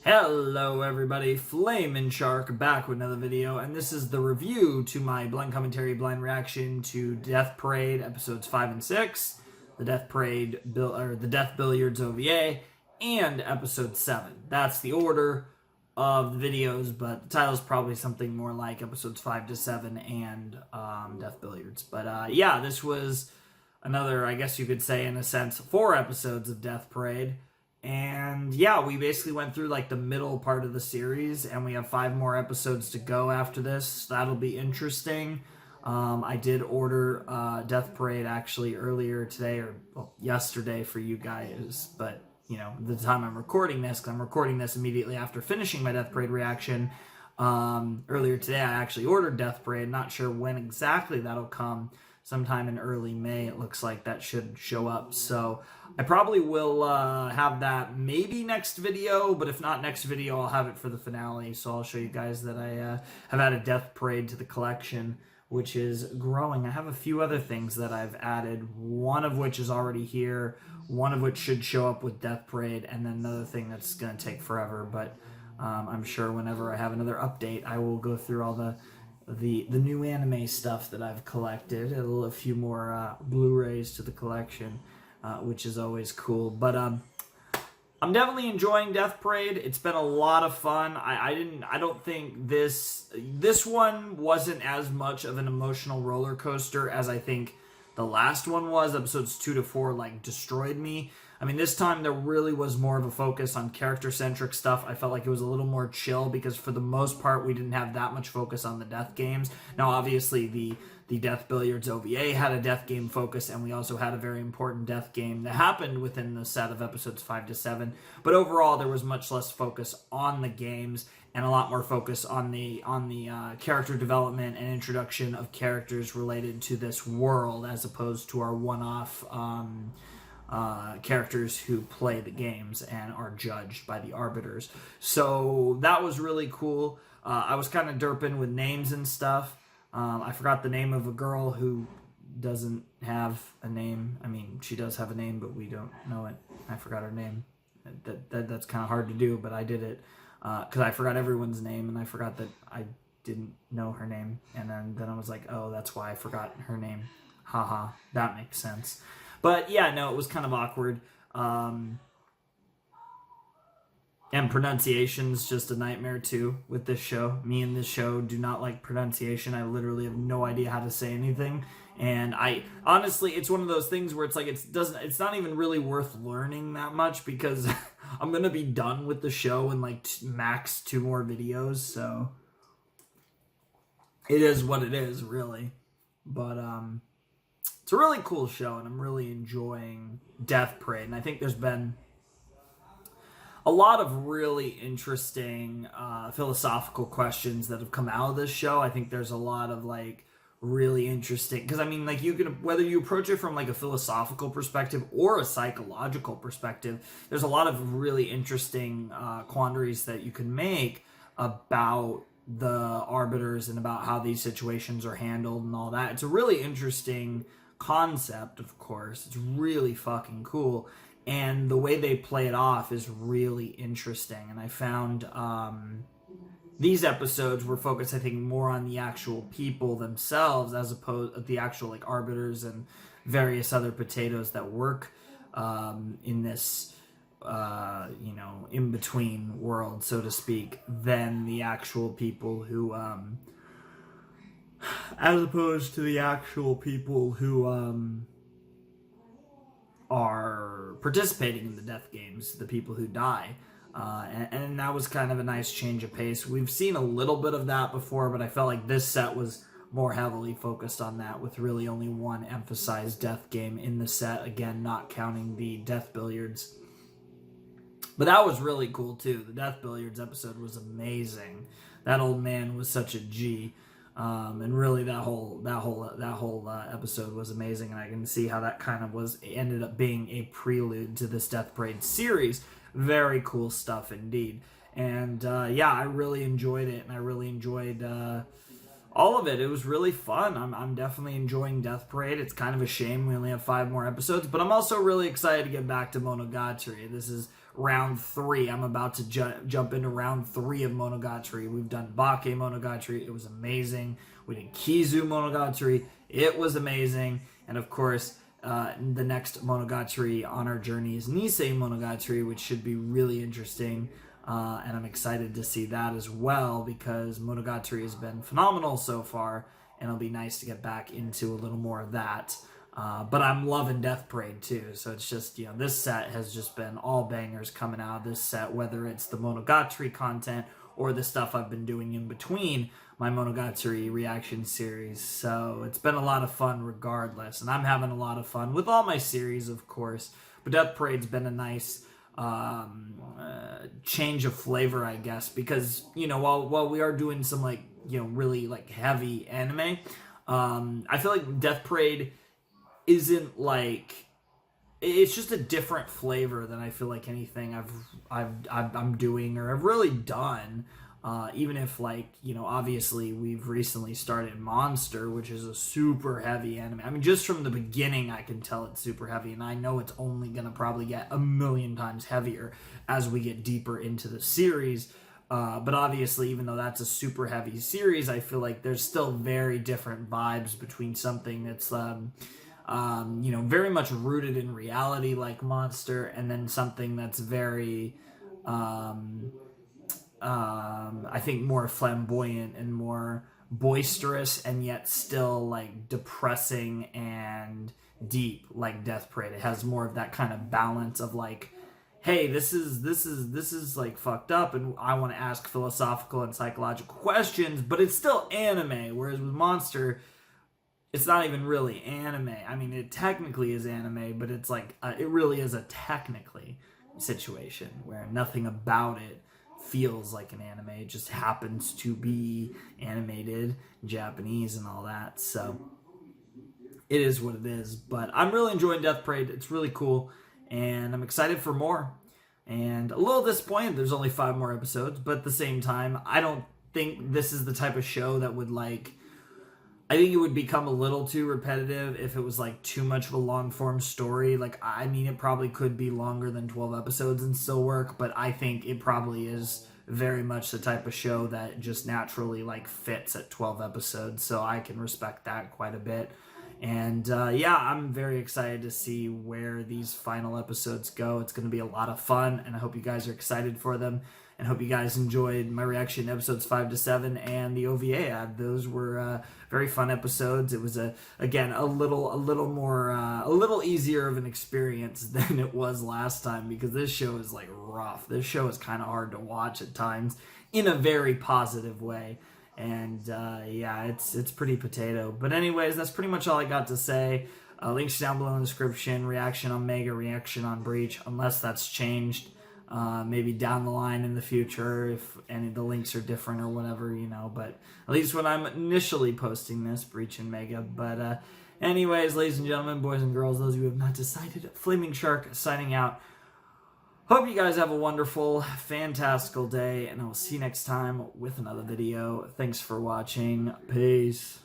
Hello everybody, Flamin' Shark back with another video, and this is the review to my blind commentary, blind reaction to Death Parade episodes 5 and 6, the Death Billiards OVA, and episode 7. That's the order of the videos, but the title is probably something more like episodes 5 to 7 and Death Billiards. But yeah, this was another, I guess you could say in a sense, 4 episodes of Death Parade. And yeah, we basically went through like the middle part of the series, and we have 5 more episodes to go after this. That'll be interesting. I did order Death Parade actually earlier today, or yesterday for you guys, but you know, the time I'm recording this, because I'm recording this immediately after finishing my Death Parade reaction. Earlier today, I actually ordered Death Parade. Not sure when exactly that'll come. Sometime in early May, it looks like that should show up. So I probably will have that maybe next video, but if not next video, I'll have it for the finale. So I'll show you guys that I have added Death Parade to the collection, which is growing. I have a few other things that I've added, one of which is already here, one of which should show up with Death Parade, and then another thing that's going to take forever. But I'm sure whenever I have another update, I will go through all the new anime stuff that I've collected, a few more Blu-rays to the collection, which is always cool. But I'm definitely enjoying Death Parade. It's been a lot of fun. I don't think this one wasn't as much of an emotional roller coaster as I think the last one was. Episodes 2 to 4 like destroyed me. I mean, this time there really was more of a focus on character-centric stuff. I felt like it was a little more chill because for the most part, we didn't have that much focus on the death games. Now, obviously, the Death Billiards OVA had a death game focus, and we also had a very important death game that happened within the set of episodes 5 to 7. But overall, there was much less focus on the games and a lot more focus on the character development and introduction of characters related to this world as opposed to our one-off characters who play the games and are judged by the arbiters. So that was really cool. I was kind of derping with names and stuff. I forgot the name of a girl who doesn't have a name. I mean, she does have a name, but we don't know it. I forgot her name. That's kind of hard to do, but I did it because I forgot everyone's name, and I forgot that I didn't know her name. And then I was like, oh, that's why I forgot her name. Haha, that makes sense. But yeah, no, it was kind of awkward. And pronunciation's just a nightmare too with this show. Me and this show do not like pronunciation. I literally have no idea how to say anything. And honestly, it's one of those things where it's like it's not even really worth learning that much because I'm gonna be done with the show in like max 2 more videos. So it is what it is, really. But it's a really cool show, and I'm really enjoying Death Parade. And I think there's been a lot of really interesting philosophical questions that have come out of this show. I think there's a lot of like really interesting, because I mean, like, you can, whether you approach it from like a philosophical perspective or a psychological perspective, there's a lot of really interesting quandaries that you can make about the arbiters and about how these situations are handled and all that. It's a really interesting concept, of course. It's really fucking cool, and the way they play it off is really interesting. And I found these episodes were focused, I think, more on the actual people themselves as opposed to the actual like arbiters and various other potatoes that work in this you know, in between world, so to speak, than the actual people who as opposed to the actual people who are participating in the death games, the people who die. And that was kind of a nice change of pace. We've seen a little bit of that before, but I felt like this set was more heavily focused on that, with really only one emphasized death game in the set, again, not counting the Death Billiards. But that was really cool too. The Death Billiards episode was amazing. That old man was such a G. And really that whole episode was amazing, and I can see how that kind of ended up being a prelude to this Death Parade series. Very cool stuff indeed. And yeah, I really enjoyed it, and I really enjoyed all of it. It was really fun. I'm definitely enjoying Death Parade. It's kind of a shame we only have 5 more episodes, but I'm also really excited to get back to Monogatari. This is round 3. I'm about to jump into round 3 of Monogatari. We've done Bake Monogatari. It was amazing. We did Kizu Monogatari. It was amazing. And of course, the next Monogatari on our journey is Nisei Monogatari, which should be really interesting. And I'm excited to see that as well because Monogatari has been phenomenal so far, and it'll be nice to get back into a little more of that. But I'm loving Death Parade too, so it's just, this set has just been all bangers coming out of this set, whether it's the Monogatari content or the stuff I've been doing in between my Monogatari reaction series. So it's been a lot of fun regardless, and I'm having a lot of fun with all my series, of course. But Death Parade's been a nice change of flavor, I guess, because while we are doing some really heavy anime, I feel like Death Parade isn't it's just a different flavor than I feel like anything I'm doing or I've really done. Even if obviously we've recently started Monster, which is a super heavy anime. I mean, just from the beginning, I can tell it's super heavy, and I know it's only gonna probably get a million times heavier as we get deeper into the series. But obviously, even though that's a super heavy series, I feel like there's still very different vibes between something that's very much rooted in reality like Monster, and then something that's very I think more flamboyant and more boisterous, and yet still depressing and deep like Death Parade. It has more of that kind of balance of hey, this is fucked up, and I want to ask philosophical and psychological questions, but it's still anime. Whereas with Monster, it's not even really anime. I mean, it technically is anime, but it's it really is a technically situation where nothing about it feels like an anime. It just happens to be animated, Japanese and all that. So it is what it is. But I'm really enjoying Death Parade. It's really cool, and I'm excited for more. And a little disappointed there's only 5 more episodes, but at the same time, I don't think this is the type of show that would I think it would become a little too repetitive if it was too much of a long form story. I mean, it probably could be longer than 12 episodes and still work, but I think it probably is very much the type of show that just naturally fits at 12 episodes. So I can respect that quite a bit. And yeah, I'm very excited to see where these final episodes go. It's going to be a lot of fun, and I hope you guys are excited for them. And hope you guys enjoyed my reaction to episodes 5 to 7 and the OVA ad. Those were very fun episodes. It was again a little easier of an experience than it was last time, because this show is rough. This show is kind of hard to watch at times in a very positive way. And yeah, it's pretty potato. But anyways, that's pretty much all I got to say. Links down below in the description. Reaction on Mega, reaction on Breach, unless that's changed. Maybe down the line in the future if any of the links are different or whatever, but at least when I'm initially posting this, Breach and Mega. But anyways, ladies and gentlemen, boys and girls, those of you who have not decided, Flaming Shark signing out. Hope you guys have a wonderful, fantastical day, and I will see you next time with another video. Thanks for watching. Peace.